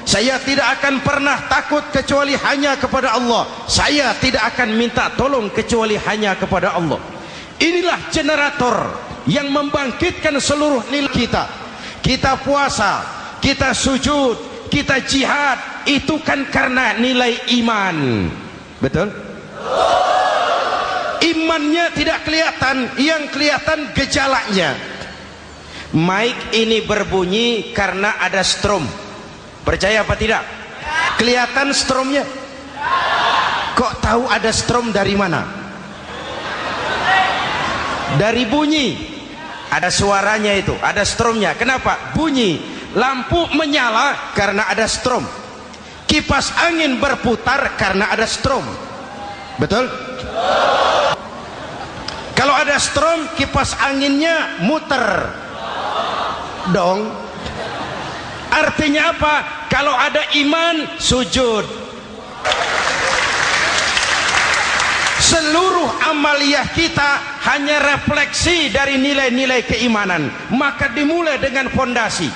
Saya tidak akan pernah takut kecuali hanya kepada Allah. Saya tidak akan minta tolong kecuali hanya kepada Allah. Inilah generator yang membangkitkan seluruh nilai kita. Kita puasa, kita sujud, kita jihad, itu kan karena nilai iman. Betul? Imannya tidak kelihatan, yang kelihatan gejalanya. Mic ini berbunyi karena ada strom. Percaya apa tidak? Kelihatan stromnya? Kok tahu ada strom dari mana? Dari bunyi. Ada suaranya itu, ada stromnya. Kenapa? Bunyi. Lampu menyala karena ada strom. Kipas angin berputar karena ada strom. Betul? Kalau ada strom, kipas anginnya muter dong. Artinya apa? Kalau ada iman, sujud. Seluruh amaliyah kita hanya refleksi dari nilai-nilai keimanan. Maka dimulai dengan fondasi.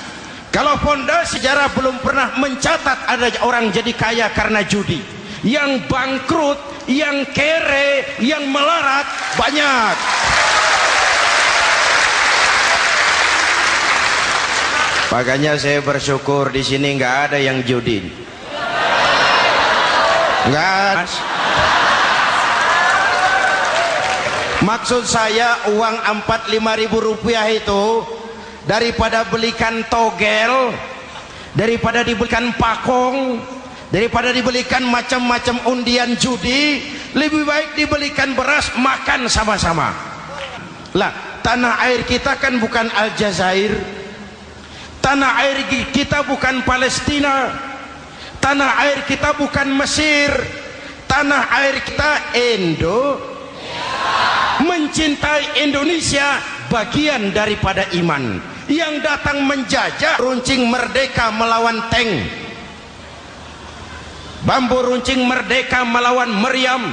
Kalau fondasi sejarah belum pernah mencatat ada orang jadi kaya karena judi. Yang bangkrut, yang kere, yang melarat banyak. Makanya saya bersyukur di sini nggak ada yang judi. Nggak. Maksud saya uang 4-5 ribu rupiah itu daripada belikan togel, daripada dibelikan pakong, daripada dibelikan macam-macam undian judi, lebih baik dibelikan beras makan sama-sama. Lah, tanah air kita kan bukan Aljazair. Tanah air kita bukan Palestina. Tanah air kita bukan Mesir. Tanah air kita mencintai Indonesia bagian daripada iman. Yang datang menjajah runcing merdeka melawan tank. Bambu runcing merdeka melawan meriam.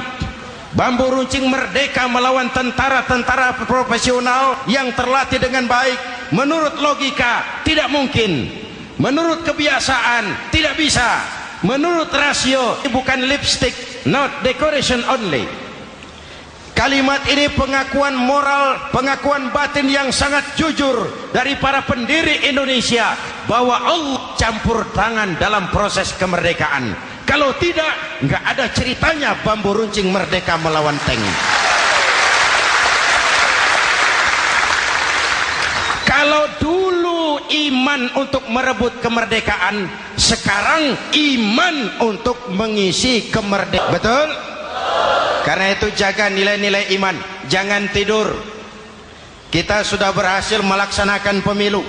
Bambu runcing merdeka melawan tentara-tentara profesional yang terlatih dengan baik. Menurut logika tidak mungkin. Menurut kebiasaan tidak bisa. Menurut rasio bukan lipstick, not decoration only. Kalimat ini pengakuan moral, pengakuan batin yang sangat jujur dari para pendiri Indonesia bahwa Allah campur tangan dalam proses kemerdekaan. Kalau tidak, nggak ada ceritanya bambu runcing merdeka melawan tank. Kalau dulu iman untuk merebut kemerdekaan, sekarang iman untuk mengisi kemerdekaan. Betul? Karena itu jaga nilai-nilai iman, jangan tidur. Kita sudah berhasil melaksanakan pemilu.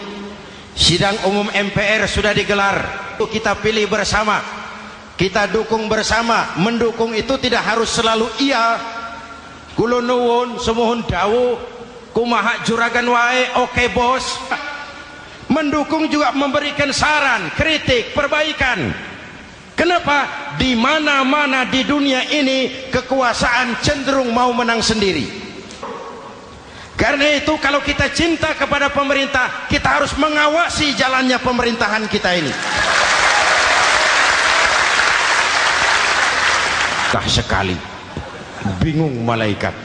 Sidang umum MPR sudah digelar. Kita pilih bersama. Kita dukung bersama. Mendukung itu tidak harus selalu iya. Kula nuwun semohon dawuh kumaha juragan wae oke bos. Mendukung juga memberikan saran, kritik, perbaikan. Kenapa? Di mana-mana di dunia ini kekuasaan cenderung mau menang sendiri. Karena itu kalau kita cinta kepada pemerintah, kita harus mengawasi jalannya pemerintahan kita ini. Tak sekali bingung malaikat.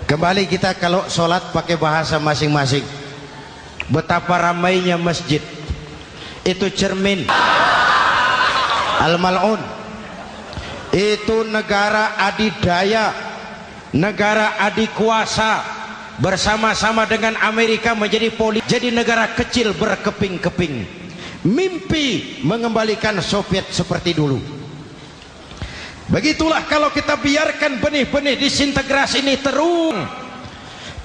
Kembali kita kalau sholat pakai bahasa masing-masing. Betapa ramainya masjid. Itu cermin Al-Mal'un. Itu negara adidaya, negara adikuasa, bersama-sama dengan Amerika menjadi jadi negara kecil berkeping-keping. Mimpi mengembalikan Soviet seperti dulu. Begitulah kalau kita biarkan benih-benih disintegrasi ini terus,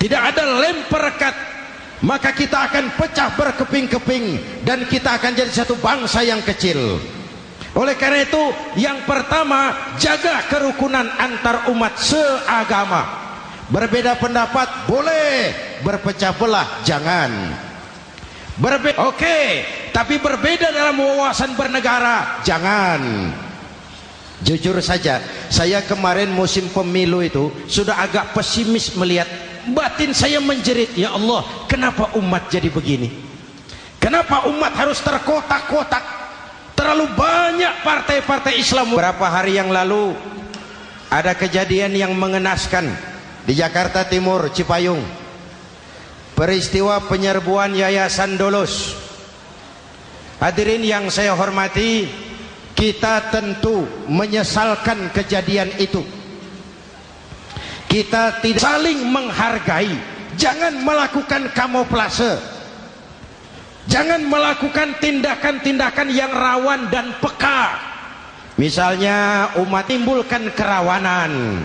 tidak ada lem perekat, maka kita akan pecah berkeping-keping dan kita akan jadi satu bangsa yang kecil. Oleh karena itu, yang pertama, jaga kerukunan antar umat seagama. Berbeda pendapat boleh, berpecah belah jangan. Oke, tapi berbeda dalam wawasan bernegara jangan. Jujur saja, saya kemarin musim pemilu itu sudah agak pesimis melihat. Batin saya menjerit, ya Allah, kenapa umat jadi begini? Kenapa umat harus terkotak-kotak? Terlalu banyak partai-partai Islam. Beberapa hari yang lalu ada kejadian yang mengenaskan di Jakarta Timur, Cipayung. Peristiwa penyerbuan Yayasan Dolos. Hadirin yang saya hormati, kita tentu menyesalkan kejadian itu. Kita tidak saling menghargai. Jangan melakukan kamuflase. Jangan melakukan tindakan-tindakan yang rawan dan peka. Misalnya umat timbulkan kerawanan.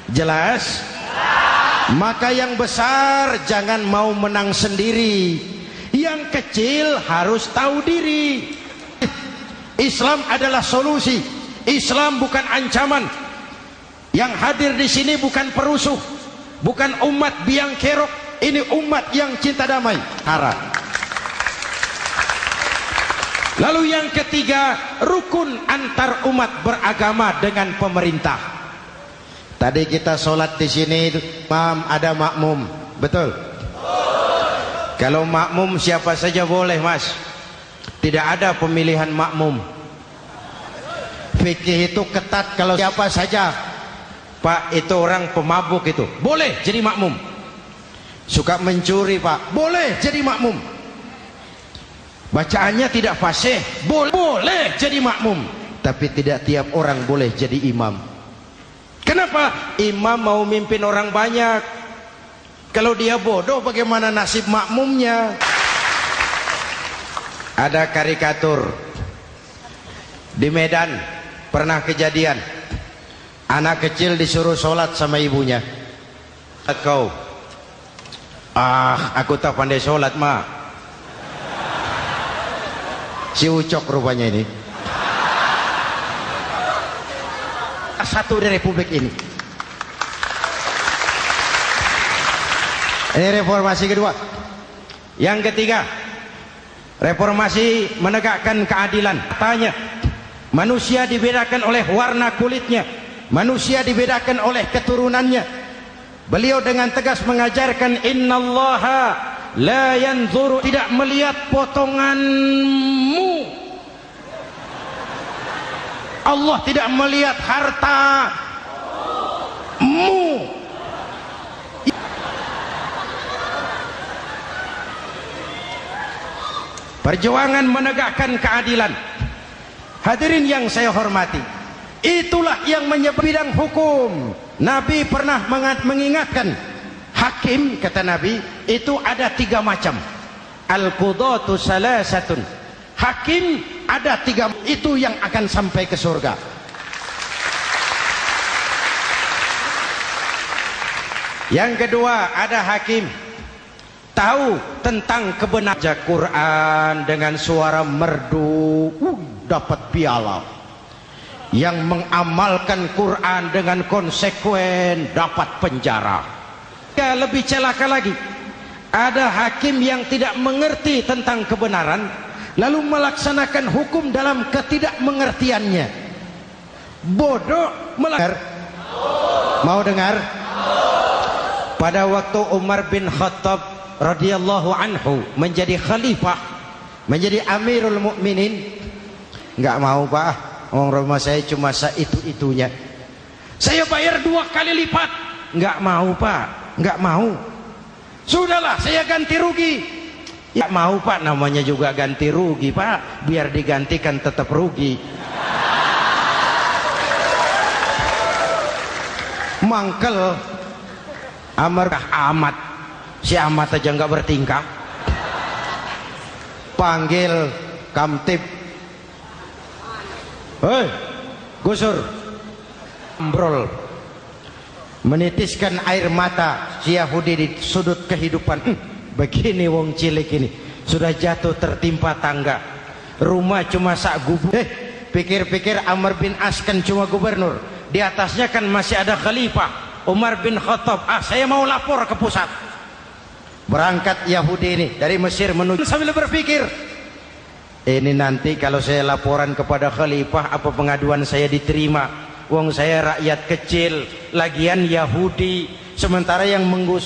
Jelas? Maka yang besar jangan mau menang sendiri. Yang kecil harus tahu diri. Islam adalah solusi. Islam bukan ancaman. Yang hadir di sini bukan perusuh, bukan umat biang kerok. Ini umat yang cinta damai. Harap. Lalu yang ketiga, rukun antar umat beragama dengan pemerintah. Tadi kita sholat di sini, imam ada makmum, betul? Kalau makmum siapa saja boleh, mas. Tidak ada pemilihan makmum. Fikih itu ketat, kalau siapa saja, pak itu orang pemabuk itu, boleh jadi makmum. Suka mencuri pak, boleh jadi makmum. Bacaannya tidak fasih, boleh jadi makmum. Tapi tidak tiap orang boleh jadi imam. Kenapa? Imam mau mimpin orang banyak. Kalau dia bodoh, bagaimana nasib makmumnya? Ada karikatur di Medan, pernah kejadian. Anak kecil disuruh sholat sama ibunya. Kau, aku tak pandai sholat mak. Si Ucok rupanya ini. Satu di Republik ini. Ini reformasi kedua. Yang ketiga, reformasi menegakkan keadilan. Tanya, manusia dibedakan oleh warna kulitnya, manusia dibedakan oleh keturunannya. Beliau dengan tegas mengajarkan, innallaha la yanzuru, tidak melihat potonganmu. Allah tidak melihat hartamu. Perjuangan menegakkan keadilan. Hadirin yang saya hormati, itulah yang menyebabkan bidang hukum. Nabi pernah mengingatkan, hakim, kata Nabi, itu ada 3 macam. Al-qudatu salasatun. Hakim ada 3, itu yang akan sampai ke surga. Yang kedua, ada hakim tahu tentang kebenaran. Baca Quran dengan suara merdu, dapat piala. Yang mengamalkan Quran dengan konsekuen dapat penjara. Ya, lebih celaka lagi, ada hakim yang tidak mengerti tentang kebenaran lalu melaksanakan hukum dalam ketidakmengertiannya. Bodoh melanggar. Mau dengar? Pada waktu Umar bin Khattab radhiyallahu anhu menjadi khalifah, menjadi Amirul Mukminin, nggak mau pak, orang rumah saya cuma itu-itunya, saya bayar 2 kali lipat. Nggak mau pak, nggak mau. Sudahlah, saya ganti rugi. Ya mau pak, namanya juga ganti rugi pak, biar digantikan tetap rugi. Mangkel amat, si amat aja nggak bertingkah. Panggil kamtib, hei gusur, ambrol, menitiskan air mata si Yahudi di sudut kehidupan. Begini wong cilik ini sudah jatuh tertimpa tangga, rumah cuma sak gubuk. Pikir-pikir Amr bin As kan cuma gubernur, di atasnya kan masih ada khalifah Umar bin Khattab. Saya mau lapor ke pusat. Berangkat Yahudi ini dari Mesir menuju, sambil berpikir, ini nanti kalau saya laporan kepada khalifah, apa pengaduan saya diterima? Wong saya rakyat kecil, lagian Yahudi, sementara yang menggusur